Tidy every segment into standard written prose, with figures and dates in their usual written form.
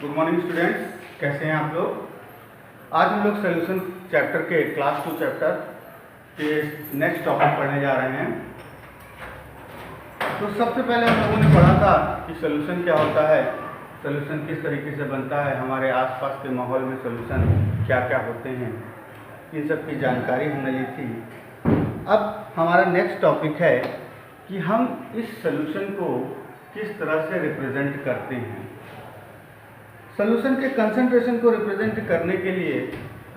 Good morning students, कैसे हैं आप लोग। आज हम लोग सोल्यूशन चैप्टर के क्लास 2 चैप्टर के नेक्स्ट टॉपिक पढ़ने जा रहे हैं। तो सबसे पहले हम लोगों ने पढ़ा था कि सोल्यूशन क्या होता है, सोल्यूशन किस तरीके से बनता है, हमारे आसपास के माहौल में सोल्यूशन क्या क्या होते हैं, इन सब की जानकारी हमने ली थी। अब हमारा नेक्स्ट टॉपिक है कि हम इस सोल्यूशन को किस तरह से रिप्रेजेंट करते हैं। सोल्यूशन के कंसंट्रेशन को रिप्रेजेंट करने के लिए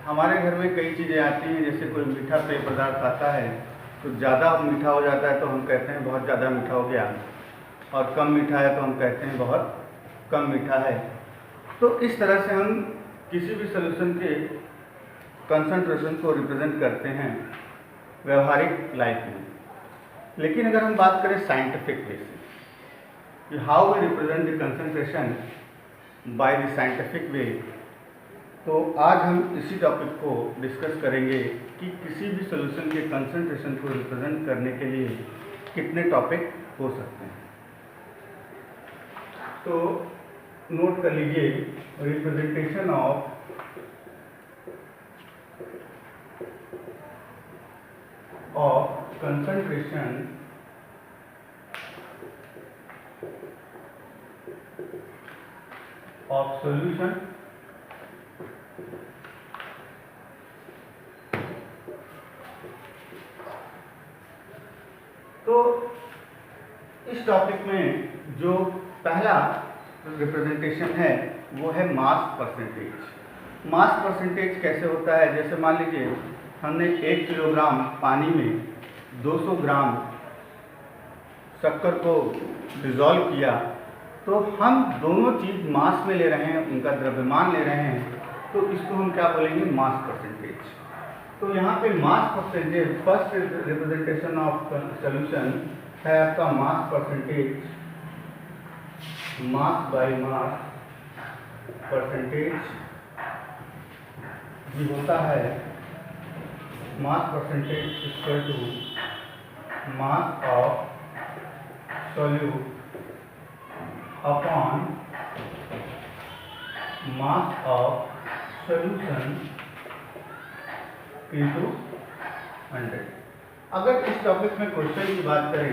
हमारे घर में कई चीज़ें आती हैं। जैसे कोई मीठा पेय पदार्थ आता है तो ज़्यादा मीठा हो जाता है तो हम कहते हैं बहुत ज़्यादा मीठा हो गया, और कम मीठा है तो हम कहते हैं बहुत कम मीठा है। तो इस तरह से हम किसी भी सोल्यूशन के कंसंट्रेशन को रिप्रेजेंट करते हैं व्यवहारिक लाइफ में। लेकिन अगर हम बात करें साइंटिफिक वे से कि how we represent the concentration by the scientific way, तो आज हम इसी टॉपिक को डिस्कस करेंगे कि किसी भी सोल्यूशन के कंसंट्रेशन को रिप्रेजेंट करने के लिए कितने टॉपिक हो सकते हैं। तो नोट कर लीजिए, representation of concentration of solution तो इस टॉपिक में जो पहला रिप्रेजेंटेशन है वो है मास परसेंटेज। मास परसेंटेज कैसे होता है, जैसे मान लीजिए हमने 1 किलोग्राम पानी में 200 ग्राम शक्कर को डिज़ोल्व किया, तो हम दोनों चीज़ मास में ले रहे हैं, उनका द्रव्यमान ले रहे हैं, तो इसको हम क्या बोलेंगे, मास परसेंटेज। तो यहाँ पे mass percentage, first representation of solution है आपका mass percentage, mass by mass percentage ये होता है mass percentage equal to mass of solute upon mass of solution into 100। अगर इस टॉपिक में क्वेश्चन की बात करें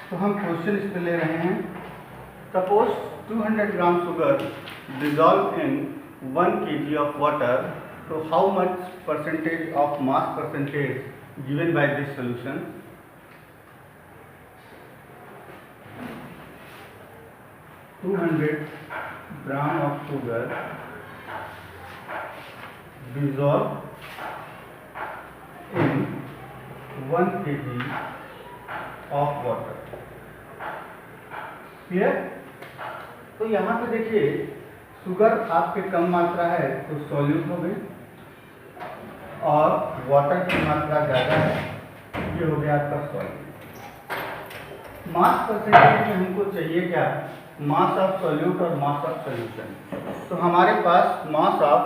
तो हम क्वेश्चन इस पे ले रहे हैं, suppose 200 gram sugar dissolve in 1 kg of water, तो how much percentage of mass percentage given by this solution. 200 gram of sugar dissolved in 1 kg of water। Clear. तो यहाँ पे देखिए शुगर आपके कम मात्रा है तो सॉल्यूट हो गई, और वाटर की मात्रा ज़्यादा है, ये हो गया आपका सॉल्यूट। मास परसेंटेज में हमको चाहिए क्या, मास ऑफ सॉल्यूट और मास ऑफ सॉल्यूशन। तो हमारे पास मास ऑफ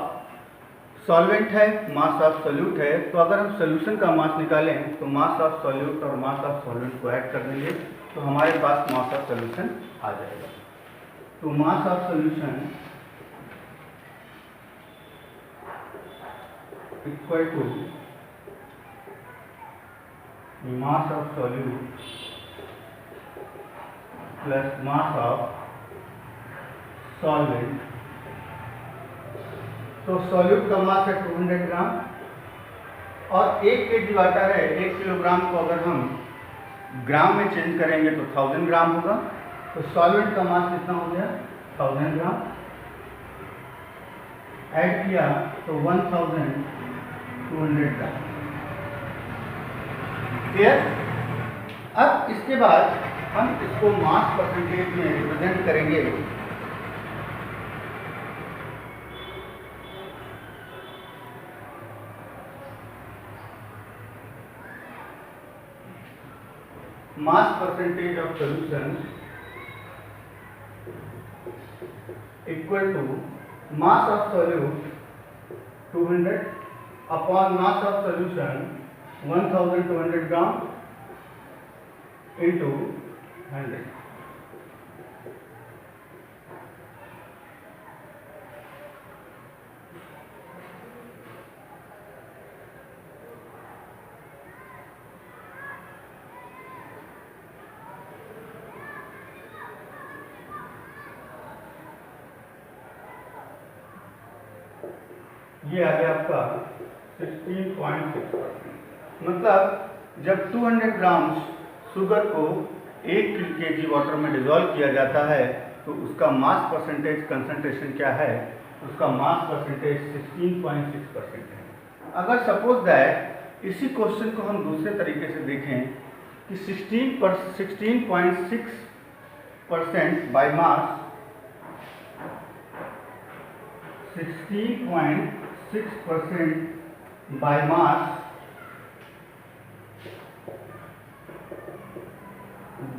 सॉल्वेंट है, मास ऑफ सॉल्यूट है, तो अगर हम सॉल्यूशन का मास निकालें तो मास ऑफ सॉल्यूट और मास ऑफ सॉल्वेंट को ऐड कर देंगे तो हमारे पास मास ऑफ सॉल्यूशन आ जाएगा। तो mass of solution equal to mass of solute plus mass of solvent. तो सॉल्यूट का मास है 200 ग्राम और 1 kg वाटर है। 1 किलोग्राम को अगर हम ग्राम में चेंज करेंगे तो 1000 ग्राम होगा। तो सॉल्वेंट का मास कितना हो गया, 1000 ग्राम। ऐड किया तो 1200 ग्राम। क्लियर। अब इसके बाद हम इसको मास परसेंटेज में रिप्रेजेंट करेंगे। Mass percentage of solution equal to mass of solute 200 upon mass of solution 1200 gram into 100। ये आ गया आपका 16.6%। मतलब जब 200 ग्राम शुगर को 1 kg वाटर में डिजोल्व किया जाता है तो उसका मास परसेंटेज कंसंट्रेशन क्या है, उसका मास परसेंटेज 16.6% है। अगर सपोज दैट इसी क्वेश्चन को हम दूसरे तरीके से देखें कि 16.6% by mass, 16.6%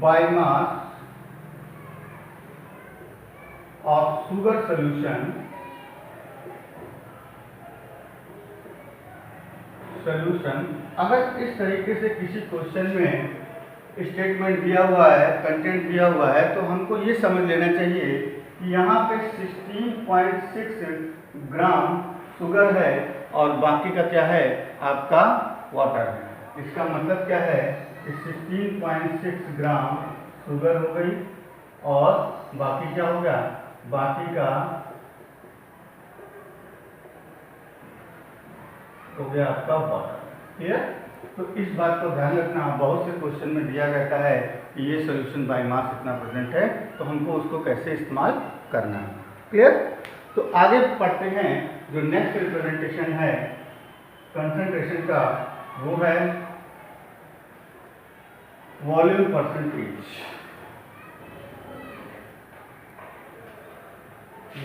by mass of sugar solution अगर इस तरीके से किसी क्वेश्चन में स्टेटमेंट दिया हुआ है, कंटेंट दिया हुआ है, तो हमको ये समझ लेना चाहिए कि यहाँ पे 16.6 ग्राम शुगर है और बाकी का क्या है, आपका वाटर है। इसका मतलब क्या है कि 16.6 ग्राम शुगर हो गई और बाकी क्या हो गया, बाकी का हो गया आपका वाटर। क्लियर? तो इस बात को ध्यान रखना, बहुत से क्वेश्चन में दिया रहता है कि ये सोल्यूशन बाय मास इतना परसेंट है, तो हमको उसको कैसे इस्तेमाल करना है। क्लियर? तो आगे पढ़ते हैं। जो नेक्स्ट रिप्रेजेंटेशन है कंसंट्रेशन का, वो है वॉल्यूम परसेंटेज।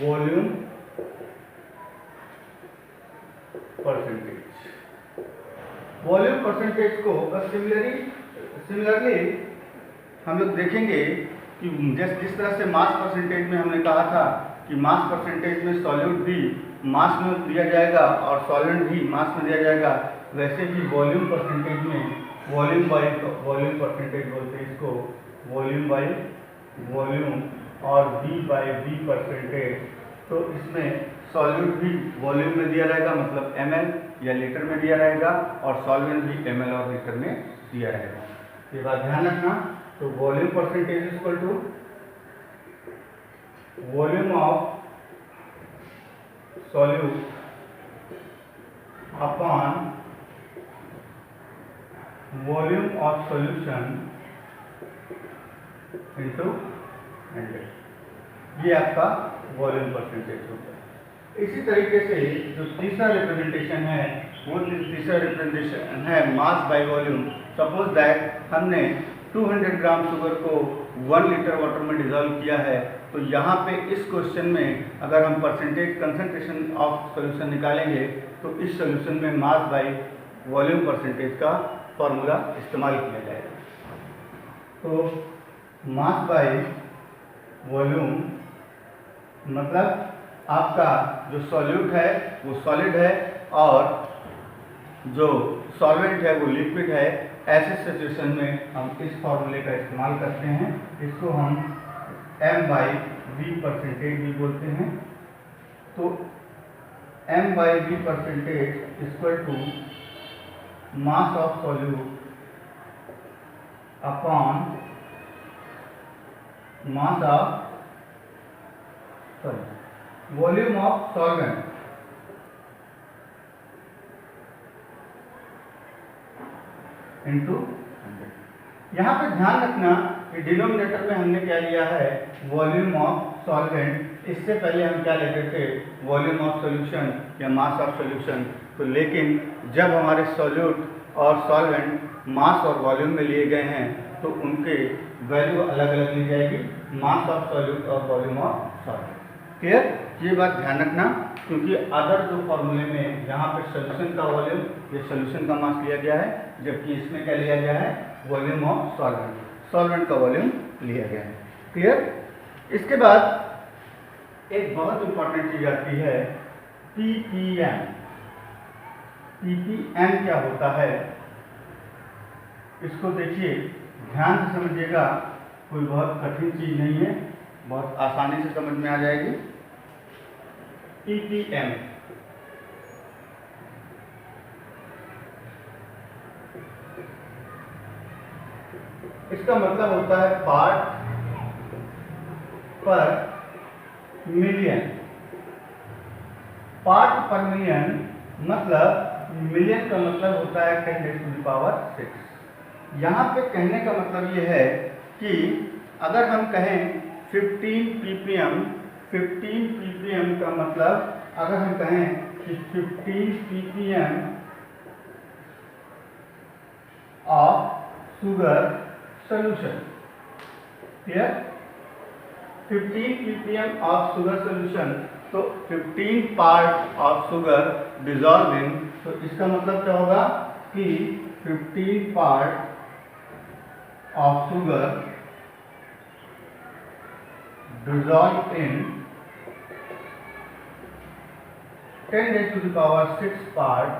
वॉल्यूम परसेंटेज को सिमिलरली हम लोग देखेंगे कि जिस तरह से मास परसेंटेज में हमने कहा था कि मास परसेंटेज में सॉल्यूट भी मास में दिया जाएगा और सॉल्वेंट भी मास में दिया जाएगा, वैसे ही वॉल्यूम परसेंटेज में वॉल्यूम परसेंटेज बोलते हैं इसको, वॉल्यूम बाय वॉल्यूम और V बाय V परसेंटेज। तो इसमें सॉल्यूट भी वॉल्यूम में दिया रहेगा, मतलब ml या लीटर में दिया रहेगा, और सॉल्वेंट भी ml और लीटर में दिया रहेगा। ये बात ध्यान रखना। तो volume percentage equal to volume of solute upon volume of solution into 100। ये आपका वॉल्यूम परसेंटेज होता है। इसी तरीके से जो तीसरा रिप्रेजेंटेशन है, वो तीसरा रिप्रेजेंटेशन है mass by volume. Suppose that हमने 200 ग्राम शुगर को 1 लीटर वाटर में डिजोल्व किया है, तो यहाँ पे इस क्वेश्चन में अगर हम परसेंटेज कंसंट्रेशन ऑफ सॉल्यूशन निकालेंगे तो इस सॉल्यूशन में मास बाय वॉल्यूम परसेंटेज का फॉर्मूला इस्तेमाल किया जाएगा। तो मास बाय वॉल्यूम मतलब आपका जो सॉल्यूट है वो सॉलिड है और जो सॉल्वेंट है वो लिक्विड है। ऐसे सिचुएशन में हम इस फॉर्मूले का इस्तेमाल करते हैं। इसको हम m बाई v परसेंटेज भी बोलते हैं। तो m by v percentage equal to mass of solute upon mass of volume of solvent into 100। यहाँ पे ध्यान रखना कि डिनोमिनेटर में हमने क्या लिया है, वॉल्यूम ऑफ सॉल्वेंट। इससे पहले हम क्या लेते थे, वॉल्यूम ऑफ सॉल्यूशन या मास ऑफ सॉल्यूशन। तो लेकिन जब हमारे सॉल्यूट और सॉल्वेंट मास और वॉल्यूम में लिए गए हैं तो उनके वैल्यू अलग अलग ली जाएगी, मास ऑफ सॉल्यूट और वॉल्यूम ऑफ सॉल्वेंट। क्लियर? ये बात ध्यान रखना, क्योंकि अदर जो फॉर्मूले में यहाँ पे सोल्यूशन का वॉल्यूम या सोल्यूशन का मास लिया गया है, जबकि इसमें क्या लिया गया है, वॉल्यूम ऑफ सॉल्वेंट का वॉल्यूम लिया गया है। क्लियर? इसके बाद एक बहुत इंपॉर्टेंट चीज आती है ppm। ppm क्या होता है, इसको देखिए ध्यान से समझिएगा, कोई बहुत कठिन चीज नहीं है, बहुत आसानी से समझ में आ जाएगी। ppm इसका मतलब होता है पार्ट पर मिलियन। पार्ट पर मिलियन मतलब मिलियन का मतलब होता है 10⁻⁶। यहाँ पे कहने का मतलब ये है कि अगर हम कहें 15 ppm, 15 ppm का मतलब अगर हम कहें कि 15 ppm of sugar solution, clear? 15 ppm of sugar solution, तो 15 पार्ट ऑफ शुगर डिजॉल्व इन, तो इसका मतलब क्या होगा कि 15 part of sugar dissolve in 10⁻⁶ part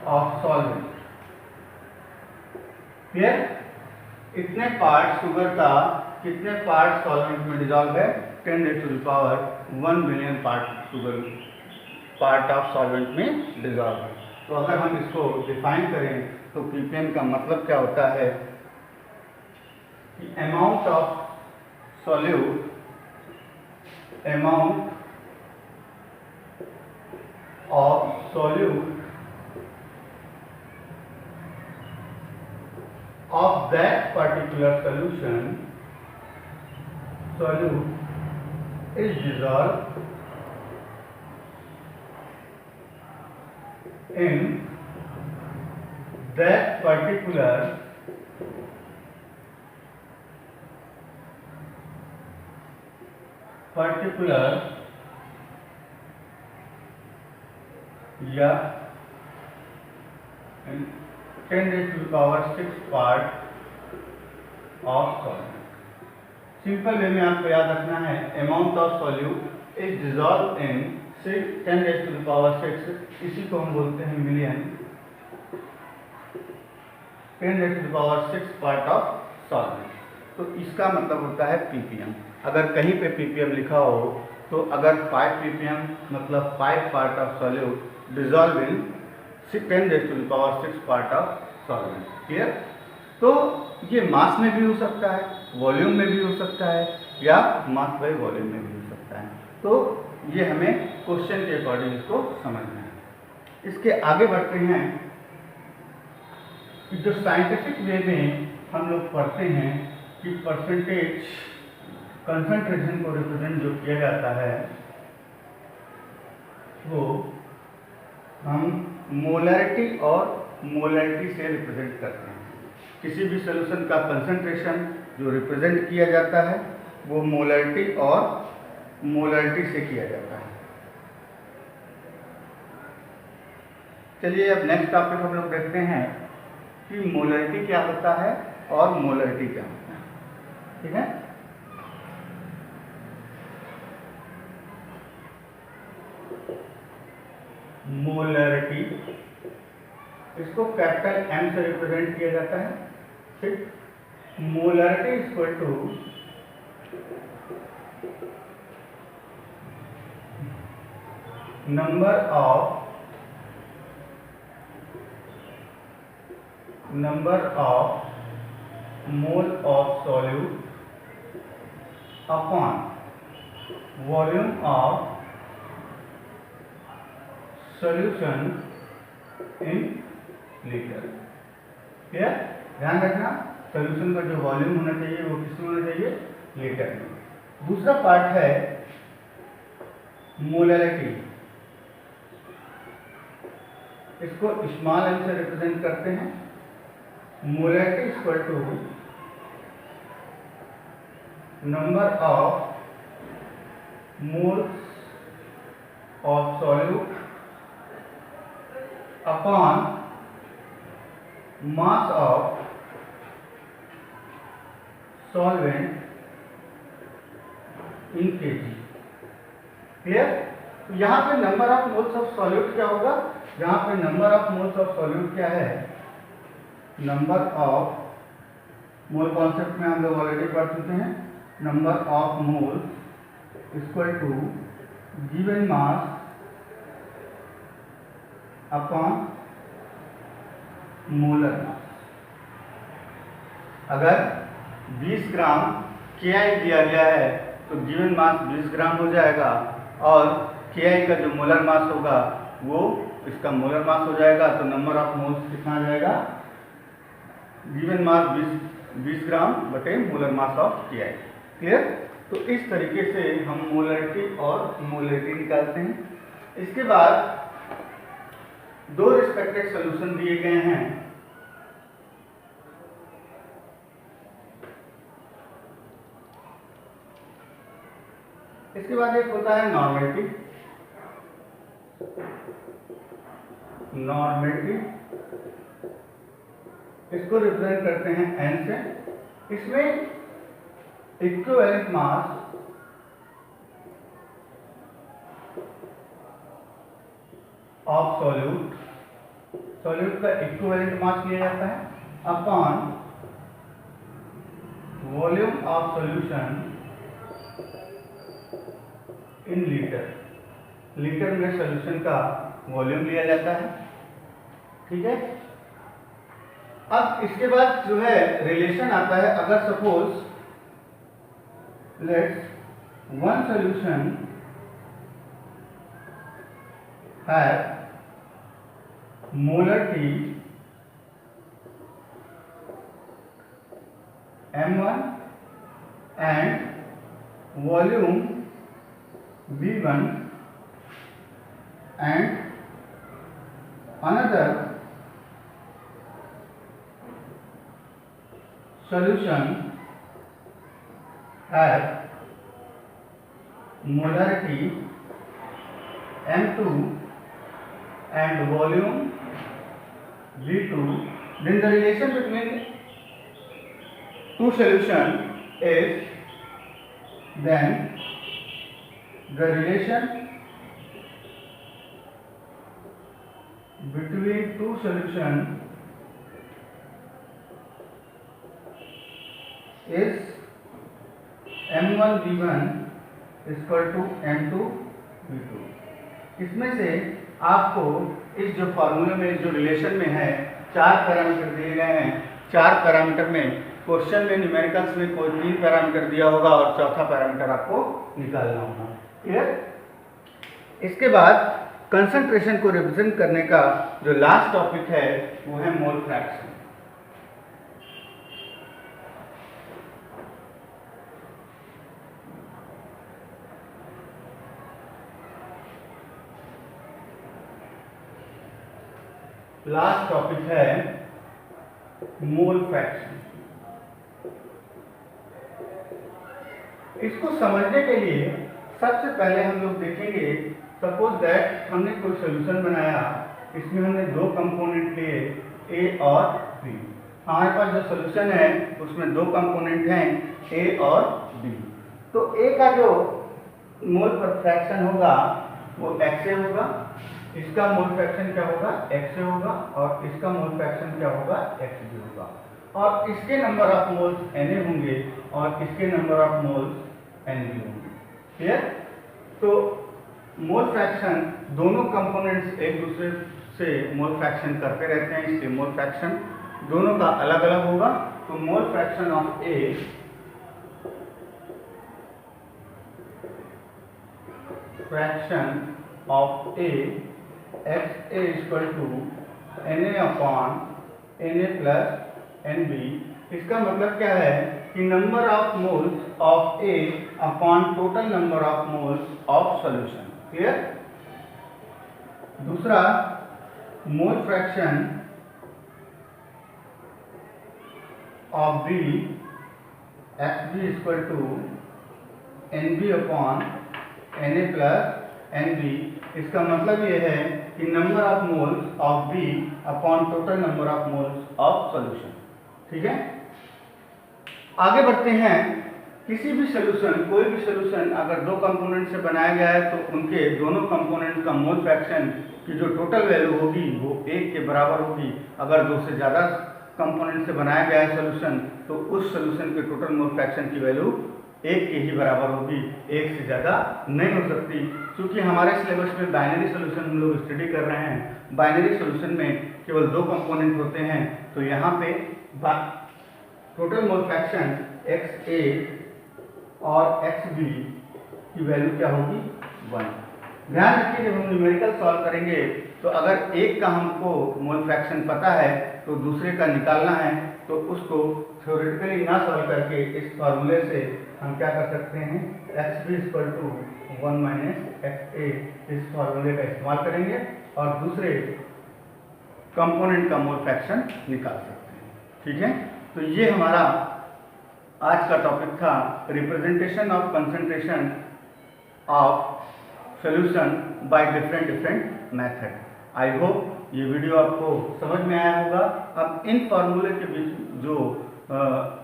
of solvent. Clear? इतने पार्ट शुगर का कितने पार्ट सॉल्वेंट में डिजॉल्व है? 10⁻1 billion part sugar part of solvent में डिजॉल्व है। तो अगर हम इसको डिफाइन करें तो ppm का मतलब क्या होता है कि amount of solute, amount of solute of that particular solution solute is dissolved in that particular या 10⁻⁶ part of solvent. Simple way में आपको याद रखना है amount of solute is dissolve in 10⁻⁶, इसी को हम बोलते हैं मिलियन, 10⁻⁶ पार्ट ऑफ सॉल्वेंट। तो इसका मतलब होता है ppm। अगर कहीं पे ppm लिखा हो तो अगर 5 ppm मतलब 5 part of solute dissolve in 10⁻⁶ part of solvent. Clear? तो ये मास में भी हो सकता है, वॉल्यूम में भी हो सकता है, या मास बाय वॉल्यूम में भी हो सकता है। तो ये हमें क्वेश्चन के अकॉर्डिंग इसको समझना है। इसके आगे बढ़ते हैं कि जो साइंटिफिक वे में हम लोग पढ़ते हैं कि परसेंटेज कंसंट्रेशन को रिप्रेजेंट जो किया जाता है वो हम मोलैरिटी और मोलैरिटी से रिप्रेजेंट करते हैं। किसी भी सॉल्यूशन का कंसंट्रेशन जो रिप्रेजेंट किया जाता है वो मोलैरिटी और मोलैरिटी से किया जाता है। चलिए अब नेक्स्ट टॉपिक हम लोग देखते हैं कि मोलैरिटी क्या होता है और मोलैरिटी क्या होता है। ठीक है? मोलैरिटी, इसको कैपिटल M से रिप्रेजेंट किया जाता है। ठीक? Molarity equal to number of mole of solute upon volume of solution in litre. Clear? ध्यान रखना सॉल्यूशन का जो वॉल्यूम होना चाहिए वो किसमें होना चाहिए? लीटर में। दूसरा पार्ट है मोलैरिटी, इसको स्मॉल m से रिप्रेजेंट करते हैं। Molarity equal to number of moles of solute upon mass of solvent in KG. Clear? तो यहाँ पे number of moles of solute क्या होगा? यहाँ पे number of moles of solute क्या है? नंबर ऑफ मोल कॉन्सेप्ट में हम लोग ऑलरेडी पढ़ चुके हैं। Number of moles equal to given mass upon molar mass. अगर 20 ग्राम KI दिया गया है तो गिवन मास 20 ग्राम हो जाएगा, और Ki का जो मोलर मास होगा वो इसका मोलर मास हो जाएगा, तो नंबर ऑफ मोल्स कितना आ जाएगा, गिवन मास 20 ग्राम बटे molar mass of Ki। Clear? तो इस तरीके से हम मोलरिटी और मोलरिटी निकालते हैं। इसके बाद दो रिस्पेक्टेड सॉल्यूशन दिए गए हैं। इसके बाद एक होता है नॉर्मेलिटी। इसको रिप्रेजेंट करते हैं n से। इसमें इक्विवेलेंट मास ऑफ सॉल्यूट का इक्विवेलेंट मास लिया जाता है upon volume of solution in litre में सॉल्यूशन का वॉल्यूम लिया जाता है। ठीक है? अब इसके बाद जो है रिलेशन आता है, अगर suppose let's one solution have molarity m1 and volume v1 and another solution have molarity m2 and volume v2, then the relation between two solution is then the relation between two solution is m1 v1 equal to m2 v2। इसमें से आपको इस जो फॉर्मूले में जो relation में है 4 पैरामीटर दिए गए हैं। 4 पैरामीटर में क्वेश्चन में न्यूमेरिकल्स में कोई 3 पैरामीटर दिया होगा और चौथा पैरामीटर आपको निकालना होगा। क्लियर? इसके बाद कंसंट्रेशन को रिप्रेजेंट करने का जो लास्ट टॉपिक है वो है मोल फ्रैक्शन। लास्ट टॉपिक है मोल फ्रैक्शन। इसको समझने के लिए सबसे पहले हम लोग देखेंगे, सपोज दैट हमने कोई सॉल्यूशन बनाया, इसमें हमने 2 कंपोनेंट लिए ए और बी। हमारे पास जो सॉल्यूशन है उसमें 2 कंपोनेंट हैं ए और बी। तो ए का जो मोल फ्रैक्शन होगा वो XA होगा, इसका मोल फ्रैक्शन क्या होगा, XA होगा, और इसका मोल फ्रैक्शन क्या होगा, XB होगा, और इसके नंबर ऑफ मोल्स Na होंगे और इसके नंबर ऑफ मोल्स Nb होंगे। क्लियर? तो मोल फ्रैक्शन दोनों कंपोनेंट्स एक दूसरे से मोल फ्रैक्शन करते रहते हैं, इसलिए मोल फ्रैक्शन दोनों का अलग अलग होगा। तो mole fraction of A XA equal to Na upon Na plus Nb। इसका मतलब क्या है कि number of moles of A upon total number of moles of solution. Clear? दूसरा, mole fraction of B XB equal to Nb upon Na plus Nb। इसका मतलब ये है कि number of moles of B upon total number of moles of solution. ठीक है? आगे बढ़ते हैं। किसी भी सॉल्यूशन, कोई भी सॉल्यूशन अगर 2 कंपोनेंट से बनाया गया है तो उनके दोनों कंपोनेंट का मोल फ्रैक्शन की जो टोटल वैल्यू होगी वो 1 के बराबर होगी। अगर 2 से ज़्यादा कंपोनेंट से बनाया गया है सॉल्यूशन तो उस सॉल्यूशन के टोटल मोल फ्रैक्शन की वैल्यू 1 के ही बराबर होगी, 1 से ज़्यादा नहीं हो सकती। क्योंकि हमारे सिलेबस में बाइनरी सॉल्यूशन हम लोग स्टडी कर रहे हैं। बाइनरी सॉल्यूशन में केवल 2 कंपोनेंट होते हैं, तो यहाँ पे टोटल मोल फ्रैक्शन XA और XB की वैल्यू क्या होगी, 1। ध्यान रखिए जब हम न्यूमेरिकल सॉल्व करेंगे तो अगर एक का हमको मोल फ्रैक्शन पता है तो दूसरे का निकालना है, तो उसको थ्योरेटिकली ना सॉल्व करके इस फार्मूले से हम क्या कर सकते हैं, xb = 1 - xa इस फार्मूले का इस्तेमाल करेंगे और दूसरे कंपोनेंट का मोल फ्रैक्शन निकाल सकते हैं। ठीक है, तो ये हमारा आज का टॉपिक था, representation of concentration of solution by different method. I hope ये वीडियो आपको समझ में आया होगा। अब इन फार्मूले के बीच जो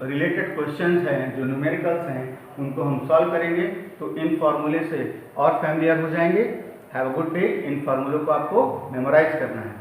रिलेटेड क्वेश्चंस हैं, जो न्यूमेरिकल्स हैं, उनको हम सॉल्व करेंगे तो इन फार्मूले से और फैमिलियर हो जाएंगे। Have a good day. इन फार्मूलों को आपको मेमोराइज करना है।